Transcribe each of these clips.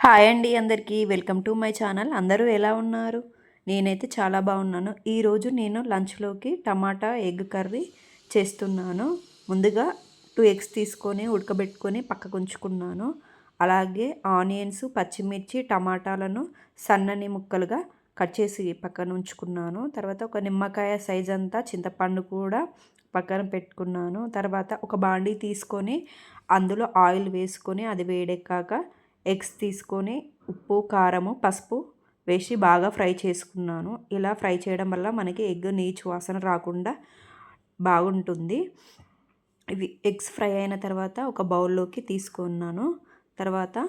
Hi అండి అందరికీ welcome to my channel. అందరూ ఎలా ఉన్నారు? నేనైతే చాలా బాగున్నాను. ఈరోజు నేను లంచ్లోకి టమాటా ఎగ్ కర్రీ చేస్తున్నాను. ముందుగా 2 ఎగ్స్ తీసుకొని ఉడకబెట్టుకొని పక్కకు ఉంచుకున్నాను. అలాగే ఆనియన్స్, పచ్చిమిర్చి, టమాటాలను సన్నని ముక్కలుగా కట్ చేసి పక్కన ఉంచుకున్నాను. తర్వాత ఒక నిమ్మకాయ సైజ్ అంతా చింతపండు కూడా పక్కన పెట్టుకున్నాను. తర్వాత ఒక బాండీ తీసుకొని అందులో ఆయిల్ వేసుకొని అది వేడెక్కాక ఎగ్స్ తీసుకొని ఉప్పు, కారము, పసుపు వేసి బాగా ఫ్రై చేసుకున్నాను. ఇలా ఫ్రై చేయడం వల్ల మనకి ఎగ్ నీచు వాసన రాకుండా బాగుంటుంది. ఇవి ఎగ్స్ ఫ్రై అయిన తర్వాత ఒక బౌల్లోకి తీసుకున్నాను. తర్వాత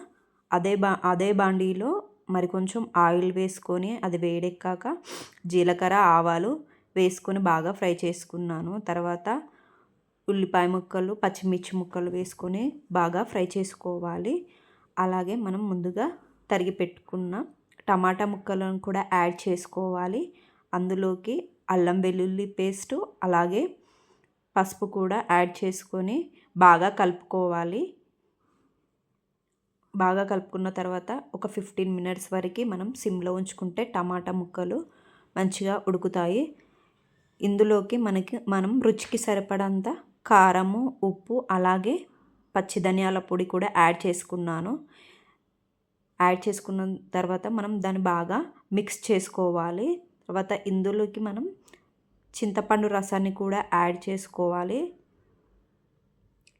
అదే బాండీలో మరి కొంచెం ఆయిల్ వేసుకొని అది వేడెక్కాక జీలకర్ర, ఆవాలు వేసుకొని బాగా ఫ్రై చేసుకున్నాను. తర్వాత ఉల్లిపాయ ముక్కలు, పచ్చిమిర్చి ముక్కలు వేసుకొని బాగా ఫ్రై చేసుకోవాలి. అలాగే మనం ముందుగా తరిగి పెట్టుకున్న టమాటా ముక్కలను కూడా యాడ్ చేసుకోవాలి. అందులోకి అల్లం వెల్లుల్లి పేస్టు అలాగే పసుపు కూడా యాడ్ చేసుకొని బాగా కలుపుకోవాలి. బాగా కలుపుకున్న తర్వాత ఒక 15 మినిట్స్ వరకు మనం సిమ్లో ఉంచుకుంటే టమాటా ముక్కలు మంచిగా ఉడుకుతాయి. ఇందులోకి మనం రుచికి సరిపడంత కారము, ఉప్పు అలాగే పచ్చి ధనియాల పొడి కూడా యాడ్ చేసుకున్నాను. యాడ్ చేసుకున్న తర్వాత మనం దాన్ని బాగా మిక్స్ చేసుకోవాలి. తర్వాత ఇందులోకి మనం చింతపండు రసాన్ని కూడా యాడ్ చేసుకోవాలి.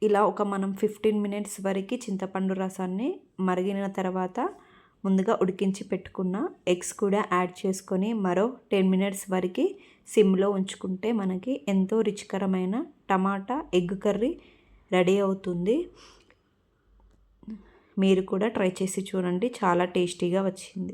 ఇలా మనం 15 మినిట్స్ వరకు చింతపండు రసాన్ని మరిగిన తర్వాత ముందుగా ఉడికించి పెట్టుకున్న ఎగ్స్ కూడా యాడ్ చేసుకొని మరో 10 మినిట్స్ వరకు సిమ్లో ఉంచుకుంటే మనకి ఎంతో రుచికరమైన టమాటా ఎగ్ కర్రీ రెడీ అవుతుంది. మీరు కూడా ట్రై చేసి చూడండి, చాలా టేస్టీగా వచ్చింది.